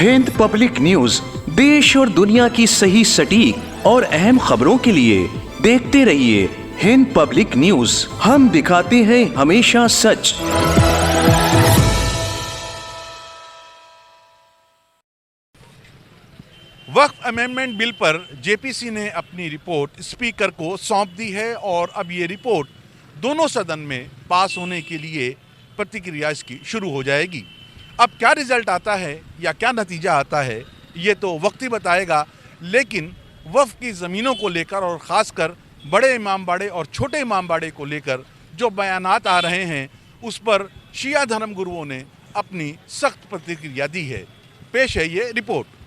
Hind public news देश और दुनिया की सही सटीक और अहम खबरों के लिए देखते रहिए हिंद पब्लिक न्यूज। हम दिखाते हैं हमेशा सच। वक्फ अमेंडमेंट बिल पर जेपीसी ने अपनी रिपोर्ट स्पीकर को सौंप दी है और अब ये रिपोर्ट दोनों सदन में पास होने के लिए प्रतिक्रिया इसकी शुरू हो जाएगी। अब क्या रिजल्ट आता है या क्या नतीजा आता है ये तो वक्त ही बताएगा, लेकिन वक्फ की ज़मीनों को लेकर और ख़ासकर बड़े इमामबाड़े और छोटे इमामबाड़े को लेकर जो बयानात आ रहे हैं उस पर शिया धर्म गुरुओं ने अपनी सख्त प्रतिक्रिया दी है। पेश है ये रिपोर्ट।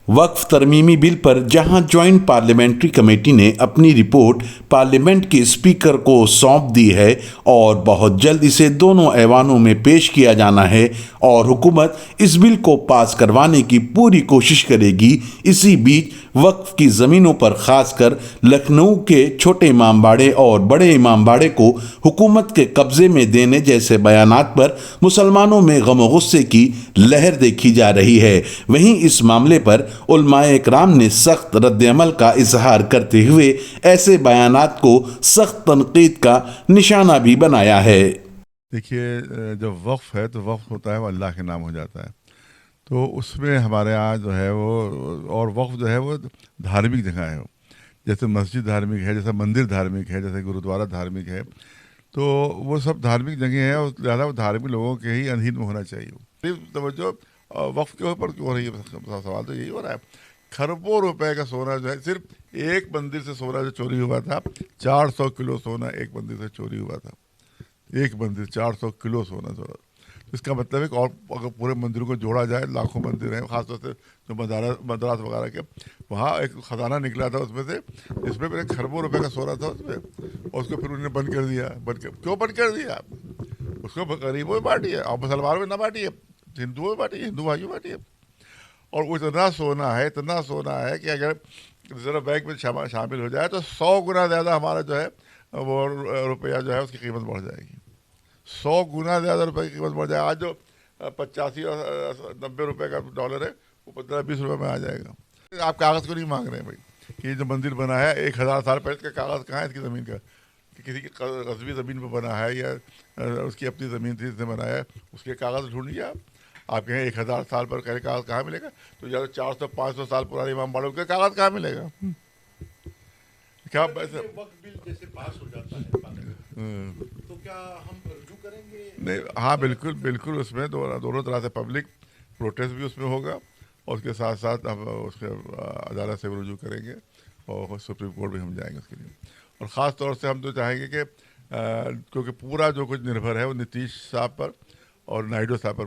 वक्फ तरमीमी बिल पर जहां ज्वाइंट पार्लियामेंट्री कमेटी ने अपनी रिपोर्ट पार्लियामेंट के स्पीकर को सौंप दी है और बहुत जल्द इसे दोनों ऐवानों में पेश किया जाना है और हुकूमत इस बिल को पास करवाने की पूरी कोशिश करेगी। इसी बीच वक्फ की ज़मीनों पर खासकर लखनऊ के छोटे इमामबाड़े और बड़े इमामबाड़े को हुकूमत के कब्जे में देने जैसे बयानात पर मुसलमानों में गम गुस्से की लहर देखी जा रही है। वहीं इस मामले पर उलमाए इकराम ने सख्त रद्द-ए-अमल का इजहार करते हुए ऐसे बयानात को सख्त तनकीद का निशाना भी बनाया है। देखिए, जब वक्फ है तो वक्फ होता है वो अल्लाह के नाम हो जाता है, तो उसमें हमारे यहाँ जो है वो और वक्फ जो है वो धार्मिक जगह है। जैसे मस्जिद धार्मिक है, जैसे मंदिर धार्मिक है, जैसे गुरुद्वारा धार्मिक है, तो वो सब धार्मिक जगह है और ज़्यादा वो धार्मिक लोगों के ही अधीन में होना चाहिए। तवज्जो वक्फ के ऊपर क्यों हो रही है, सवाल तो यही हो रहा है। खरबों रुपए का सोना जो है, सिर्फ एक मंदिर से सोना जो चोरी हुआ था, 400 किलो सोना एक मंदिर से चोरी हुआ था। एक मंदिर 400 किलो सोना चोरा। इसका मतलब है कि और अगर पूरे मंदिरों को जोड़ा जाए, लाखों मंदिर हैं, खासतौर से जो मद्रास वगैरह के, वहाँ एक खजाना निकला था उसमें से, जिसमें मेरे खरबों रुपए का सोना था उसमें, और उसको फिर उन्होंने बंद कर दिया। क्यों बंद कर दिया? उसको गरीबों में बांटी है और मुसलमानों में ना बांटी है, हिंदुओं में बांटी है, हिंदू भाइयों में बांटी है। और वो इतना सोना है कि अगर रिजर्व बैंक में शामिल हो जाए तो 100 गुना ज़्यादा हमारा जो है वो रुपया जो है उसकी कीमत बढ़ जाएगी। 100 गुना ज़्यादा रुपए की कीमत बढ़ जाए। आज जो 85 और 90 रुपए का डॉलर है वो 15-20 रुपये में आ जाएगा। आप कागज़ को नहीं मांग रहे हैं भाई कि जो मंदिर बना है 1000 साल पहले का कागज़ कहाँ है इसकी ज़मीन का, कि किसी की कस्बी ज़मीन पर बना है या उसकी अपनी ज़मीन थी जिसने बनाया है, उसके कागज़ ढूंढिए आप कहें 1000 साल पर कहीं कागज़ कहाँ मिलेगा? तो या 400-500 साल पुराने इमामबाड़ों के कागज़ कहाँ मिलेगा? क्या वैसे बिल जैसे पास हो जाता है तो क्या हम रुजू करेंगे? नहीं, हाँ बिल्कुल उसमें दोनों तरह से पब्लिक प्रोटेस्ट भी उसमें होगा और उसके साथ साथ हम उसके अदालत से भी रुजू करेंगे और सुप्रीम कोर्ट भी हम जाएंगे उसके लिए। और ख़ास तौर से हम तो चाहेंगे कि क्योंकि पूरा जो कुछ निर्भर है वो नीतीश साहब पर और नायडू साहब पर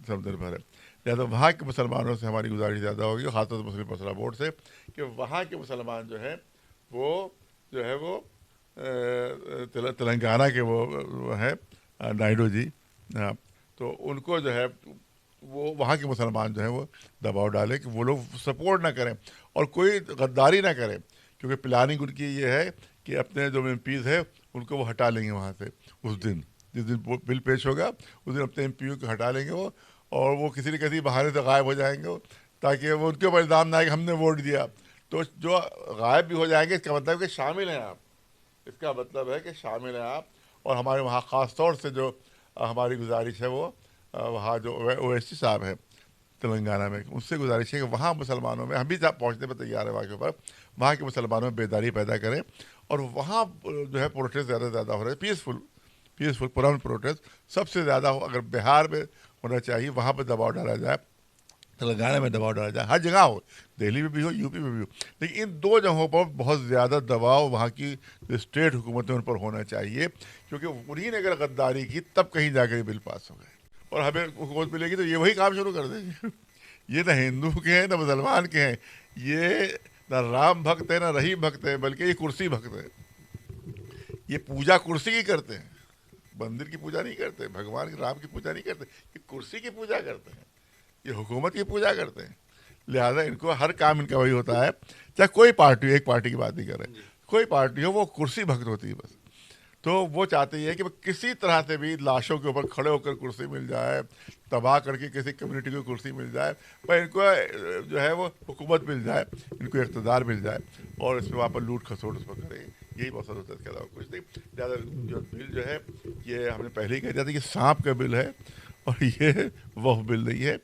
सब निर्भर है, लिहाजा वहाँ के मुसलमानों से हमारी गुजारिश ज़्यादा होगी, ख़ासतौर से मुस्लिम मसला बोर्ड से, कि वहाँ के मुसलमान जो है वो तेलंगाना के वो है नायडू जी, हाँ, तो उनको जो है वो वहाँ के मुसलमान जो है वो दबाव डालें कि वो लोग सपोर्ट ना करें और कोई गद्दारी ना करें, क्योंकि प्लानिंग उनकी ये है कि अपने जो एमपीज़ है उनको वो हटा लेंगे वहाँ से। उस दिन जिस दिन बिल पेश होगा उस दिन अपने एमपीओ को हटा लेंगे वो, और वो किसी न किसी बहाने से गायब हो जाएंगे वो, ताकि वो उनके ऊपर इल्ज़ाम ना आए कि हमने वोट दिया। तो जो गायब भी हो जाएंगे इसका मतलब है कि शामिल हैं आप, इसका मतलब है कि शामिल हैं आप। और हमारे वहाँ ख़ास तौर से जो हमारी गुजारिश है वो वहाँ जो ओवैसी साहब है तेलंगाना में, उससे गुजारिश है कि वहाँ मुसलमानों में, हम भी पहुँचने पर तैयार है वहाँ के ऊपर, वहाँ के मुसलमानों में बेदारी पैदा करें और वहाँ जो है प्रोटेस्ट ज़्यादा से ज़्यादा हो रहे हैं, पीसफुल पुरान प्रोटेस्ट सबसे ज़्यादा हो। अगर बिहार में होना चाहिए वहाँ पर दबाव डाला जाए, तेलंगाना में दबाव डाला जाए, हर जगह हो, दिल्ली में भी हो, यूपी में भी हो, लेकिन इन दो जगहों पर बहुत ज़्यादा दबाव वहाँ की जो स्टेट हुकूमत है उन पर होना चाहिए, क्योंकि उन्हीं ने अगर गद्दारी की तब कहीं जाकर ये बिल पास हो गए और हमें हुकूमत मिलेगी तो ये वही काम शुरू कर देंगे। ये ना हिंदू के हैं ना मुसलमान के हैं, ये ना राम भक्त है ना रहीम भक्त है, बल्कि ये कुर्सी भक्त है। ये पूजा कुर्सी की करते हैं, मंदिर की पूजा नहीं करते, भगवान की राम की पूजा नहीं करते, ये कुर्सी की पूजा करते हैं, ये हुकूमत की पूजा करते हैं। लिहाजा इनको हर काम इनका वही होता है, चाहे कोई पार्टी हो, एक पार्टी की बात नहीं कर रहे, कोई पार्टी हो वो कुर्सी भक्त होती है बस। तो वो चाहते हैं कि किसी तरह से भी लाशों के ऊपर खड़े होकर कुर्सी मिल जाए, तबाह करके किसी कम्युनिटी को कुर्सी मिल जाए, पर इनको जो है वो हुकूमत मिल जाए, इनको इक़्तिदार मिल जाए और इसमें वहाँ पर लूट खसोट उस पर करें, यही मकसद होता है, इसके अलावा कुछ नहीं। ज़्यादा जो बिल जो है ये हमने पहले ही कह दिया था कि सांप का बिल है और ये वह बिल नहीं है,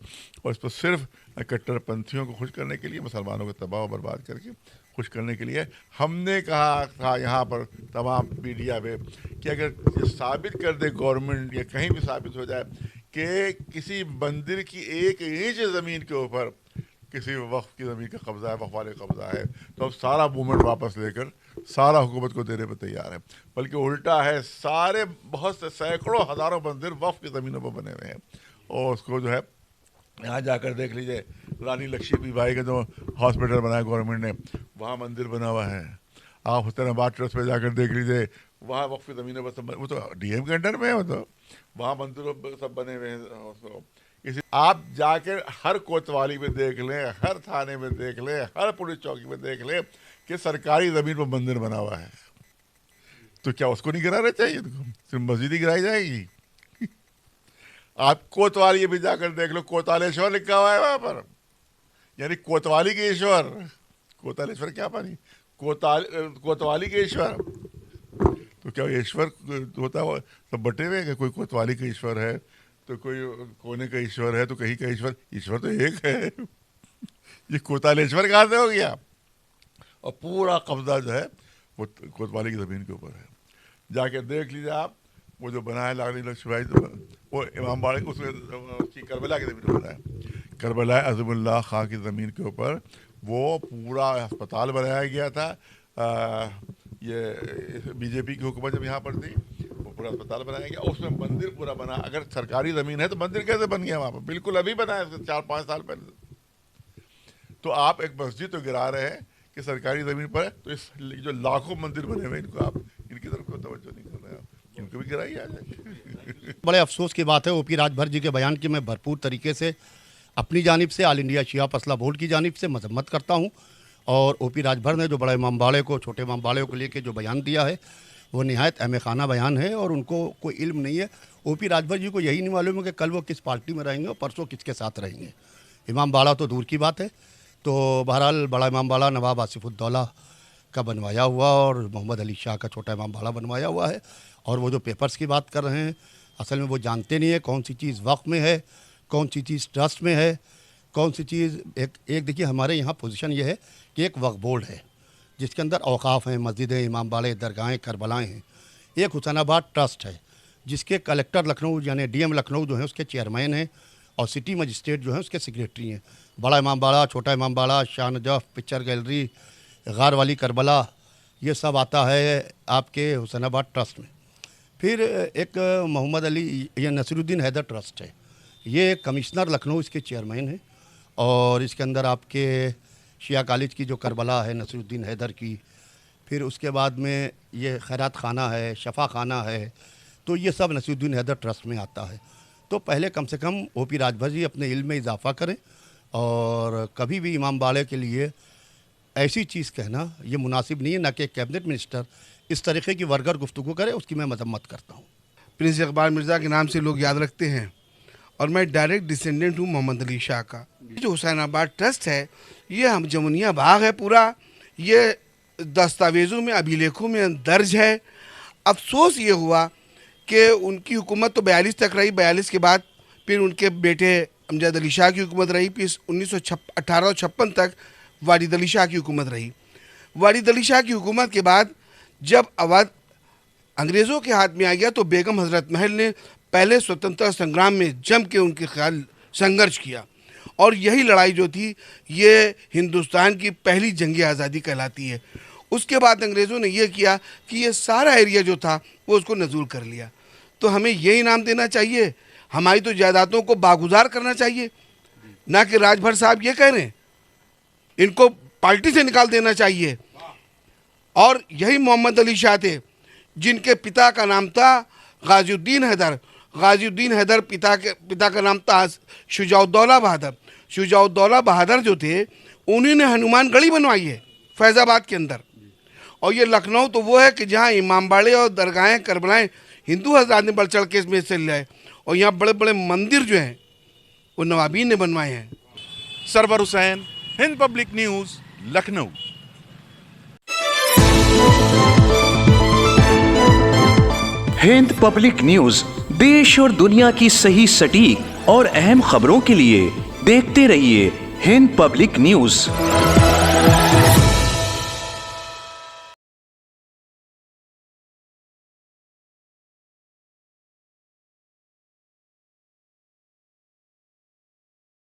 और इस पर सिर्फ कट्टरपंथियों को खुश करने के लिए, मुसलमानों को तबाह और बर्बाद करके खुश करने के लिए हमने कहा था यहाँ पर तमाम मीडिया में कि अगर ये साबित कर दे गवर्नमेंट या कहीं भी साबित हो जाए कि किसी मंदिर की 1 इंच ज़मीन के ऊपर किसी वक्फ की ज़मीन का कब्ज़ा है, वक्फ वाले कब्ज़ा है, तो अब सारा मूवमेंट वापस लेकर सारा हुकूमत को देने पर तैयार है। बल्कि उल्टा है, सारे बहुत से सैकड़ों हज़ारों मंदिर वक्फ की ज़मीनों पर बने हुए हैं, और उसको जो है यहाँ जाकर देख लीजिए, रानी लक्ष्मीबाई का जो हॉस्पिटल बनाया गवर्नमेंट ने, वहाँ मंदिर बना हुआ है। आप हुसैनाबाद ट्रस्ट पे जाकर देख लीजिए, वहाँ वक्फ की ज़मीनों पर सब, वो तो डीएम के अंडर में है, वो तो वहाँ मंदिरों सब बने हुए हैं। इसी आप जाकर हर कोतवाली में देख लें, हर थाने में देख लें, हर पुलिस चौकी में देख लें कि सरकारी ज़मीन पर मंदिर बना हुआ है, तो क्या उसको नहीं गिराना चाहिए? सिर्फ मस्जिद ही गिराई जाएगी? आप कोतवाली भी जाकर देख लो, कोतालेश्वर लिखा हुआ है वहाँ पर, यानी कोतवाली के ईश्वर। कोतालेश्वर क्या पानी, कोतवाली के ईश्वर। तो क्या ईश्वर होता है सब बटे हुए हैं? कोई कोतवाली का ईश्वर है, तो कोई कोने का ईश्वर है, तो कहीं का ईश्वर, ईश्वर तो एक है। ये कोतालेश्वर कहाँ से हो गया? और पूरा कब्जा जो है वो कोतवाली की ज़मीन के ऊपर है। जाके देख लीजिए आप, वो जो बना है रानी लक्ष्मीबाई, वो इमाम बाड़े उसकी करबला की ज़मीन पर बना है। करबला अज़मुल्लाह खां की ज़मीन के ऊपर वो पूरा अस्पताल बनाया गया था। ये बीजेपी की हुकूमत जब यहाँ पर थी, वो पूरा अस्पताल बनाया गया, उसमें मंदिर पूरा बना। अगर सरकारी ज़मीन है तो मंदिर कैसे बन गया वहाँ पर? बिल्कुल अभी बना है, 4-5 साल पहले। तो आप एक मस्जिद तो गिरा रहे हैं कि सरकारी ज़मीन पर, तो इस जो लाखों मंदिर बने हुए इनको आप इनकी तरफ को तवज्जो नहीं कर रहे हैं, इनको भी गिराई आ जाए। बड़े अफसोस की बात है, ओपी राजभर जी के बयान की मैं भरपूर तरीके से अपनी जानिब से, ऑल इंडिया शिया फसला बोर्ड की जानिब से मजम्मत करता हूँ। और ओपी राजभर ने जो बड़े इमाम बाड़े को, छोटे इमाम बाड़े को लेकर जो बयान दिया है, वो निहायत अहमखाना बयान है और उनको कोई इल्म नहीं है। ओपी राजभर जी को यही नहीं मालूम है कि कल वो किस पार्टी में रहेंगे और परसों किसके साथ रहेंगे। इमाम बाड़ा तो दूर की बात है। तो बहरहाल बड़ा इमाम बाड़ा नवाब आसिफुद्दौला का बनवाया हुआ और मोहम्मद अली शाह का छोटा इमाम बाड़ा बनवाया हुआ है। और वो जो पेपर्स की बात कर रहे हैं, असल में वो जानते नहीं है कौन सी चीज़ वक्फ में है, कौन सी चीज़ ट्रस्ट में है, कौन सी चीज़ एक देखिए हमारे यहाँ पोजीशन ये है कि एक वक्फ बोर्ड है जिसके अंदर औकाफ हैं, मस्जिदें, इमाम बाड़े, दरगाहें, करबलाएँ हैं। एक हुसैनाबाद ट्रस्ट है जिसके कलेक्टर लखनऊ यानी डीएम लखनऊ जो है उसके चेयरमैन हैं और सिटी मजिस्ट्रेट जो है उसके सेक्रेटरी हैं। बड़ा इमाम बाड़ा, छोटा इमाम बाड़ा, शाह नजफ़, पिक्चर गैलरी, गार वाली करबला, ये सब आता है आपके हुसैनाबाद ट्रस्ट में। फिर एक मोहम्मद अली या नसीरुद्दीन हैदर ट्रस्ट है, ये कमिश्नर लखनऊ इसके चेयरमैन है। और इसके अंदर आपके शिया कॉलेज की जो करबला है नसीरुद्दीन हैदर की, फिर उसके बाद में ये खैरात खाना है, शफा खाना है, तो ये सब नसीरुद्दीन हैदर ट्रस्ट में आता है। तो पहले कम से कम ओपी राजभर जी अपने इल्म में इजाफा करें और कभी भी इमाम बाड़े के लिए ऐसी चीज़ कहना ये मुनासिब नहीं है, ना कि कैबिनेट मिनिस्टर इस तरीके की वर्गर गुफ्तगू करे, उसकी मैं मजम्मत करता हूँ। प्रिंस इकबाल मिर्ज़ा के नाम से लोग याद रखते हैं और मैं डायरेक्ट डिसेंडेंट हूँ मोहम्मद अली शाह का। जो हुसैनाबाद ट्रस्ट है ये हम जमुनिया बाग है पूरा, ये दस्तावेज़ों में, अभिलेखों में दर्ज है। अफसोस ये हुआ कि उनकी हुकूमत तो 42 तक रही, 42 के बाद फिर उनके बेटे अमजद अली शाह की हुकूमत रही, फिर 1856 तक वालिद अली शाह की हुकूमत रही। वालिद अली शाह की हुकूमत के बाद जब अवध अंग्रेज़ों के हाथ में आ गया तो बेगम हज़रत महल ने पहले स्वतंत्रता संग्राम में जम के उनके ख्याल संघर्ष किया और यही लड़ाई जो थी ये हिंदुस्तान की पहली जंग आज़ादी कहलाती है। उसके बाद अंग्रेज़ों ने यह किया कि ये सारा एरिया जो था वो उसको नज़ूल कर लिया। तो हमें ये इनाम देना चाहिए, हमारी तो जायदादों को बागुजार करना चाहिए, ना कि राजभर साहब ये कह रहे हैं इनको पार्टी से निकाल देना चाहिए। और यही मोहम्मद अली शाह थे जिनके पिता का नाम था गाज़ीउद्दीन हैदर। गाज़ीउद्दीन हैदर पिता का नाम था शुजाउद्दौला बहादुर। शुजाउद्दौला बहादुर जो थे उन्होंने हनुमान गढ़ी बनवाई है फैज़ाबाद के अंदर, और ये लखनऊ तो वो है कि जहाँ इमामबाड़े और दरगाहें करबलाएं हिंदू हजरात ने बढ़ चढ़ के इसमें हिस्से लिया है, और यहाँ बड़े बड़े मंदिर जो हैं वो नवाबीन ने बनवाए हैं। Sarwar Hussain, Hind public news, Lucknow. Hind public news देश और दुनिया की सही सटीक और अहम खबरों के लिए देखते रहिए हिंद पब्लिक न्यूज।